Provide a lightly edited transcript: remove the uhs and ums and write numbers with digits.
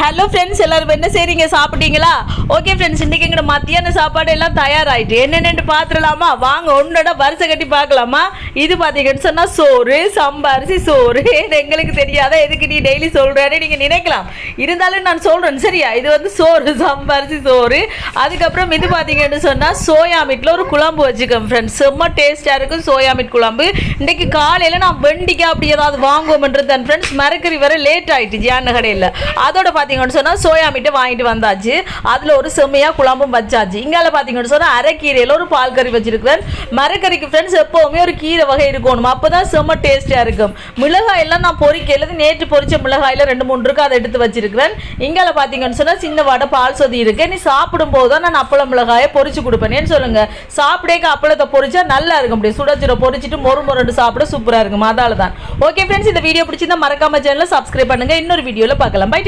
Hello friends, எல்லாரும் என்ன செய்றீங்க? சாப்பிட்டீங்களா? ஓகே ஃப்ரெண்ட்ஸ், இன்றைக்கி எங்களோட மத்தியான சாப்பாடு எல்லாம் தயாராகிட்டு என்னென்னு பார்த்துடலாமா? வாங்க ஒன்னோட வரிசை கட்டி பார்க்கலாமா? இது பார்த்தீங்கன்னு சொன்னால் சோறு, சம்பாரிசி சோறு. எங்களுக்கு தெரியாத எதுக்கு நீ டெய்லி சொல்கிறேன்னு நீங்கள் நினைக்கலாம். இருந்தாலும் நான் சொல்கிறேன் சரியா? இது வந்து சோறு, சம்பாரிசி சோறு. அதுக்கப்புறம் இது பார்த்தீங்கன்னு சொன்னால் சோயா மீட்டில் ஒரு குழம்பு வச்சுக்கோங்க ஃப்ரெண்ட்ஸ். செம்ம டேஸ்ட்டாக இருக்கும் சோயா மீட் குழம்பு. இன்றைக்கி காலையில் நான் வெண்டிக்காய் அப்படி ஏதாவது வாங்குவோம்ன்றது தான் ஃப்ரெண்ட்ஸ். மரக்கறி வர லேட் ஆகிட்டு ஜான கடையில். அதோட பார்த்தீங்கன்னு சொன்னால் சோயா மீட்டை வாங்கிட்டு வந்தாச்சு. அதில் ஒரு செம்மையாக குழம்பும் வச்சாச்சு. இங்கால பார்த்தீங்கன்னு சொன்னால் அரைக்கீரையில் ஒரு பால் கறி வச்சிருக்கிறேன். மரக்கறிக்கு ஃப்ரெண்ட்ஸ் எப்போவுமே ஒரு கீரை வகை இருக்கணும், அப்போ தான் செம்ம டேஸ்ட்டாக இருக்கும். மிளகாய் எல்லாம் நான் பொறிக்கிறது நேற்று பொறிச்ச மிளகாயில் 2-3 இருக்கு, அதை எடுத்து வச்சிருக்கிறேன். இங்கால பார்த்தீங்கன்னு சொன்னால் சின்ன வாடை பால் சொதி இருக்கு. நீ சாப்பிடும் போது தான் நான் அப்பளம் மிளகாயை பொறிச்சு கொடுப்பேன்னு சொல்லுங்க. சாப்பிடேக்க அப்பளத்தை பொறிச்சா நல்லா இருக்கும். அப்படியே சுட பொறிச்சிட்டு மொறு சாப்பிட சூப்பராக இருக்கும். அதால தான். ஓகே ஃப்ரெண்ட்ஸ், இந்த வீடியோ பிடிச்சிருந்தா மறக்காம சேனலை சப்ஸ்கிரைப் பண்ணுங்க. இன்னொரு வீடியோவில் பார்க்கலாம். பை.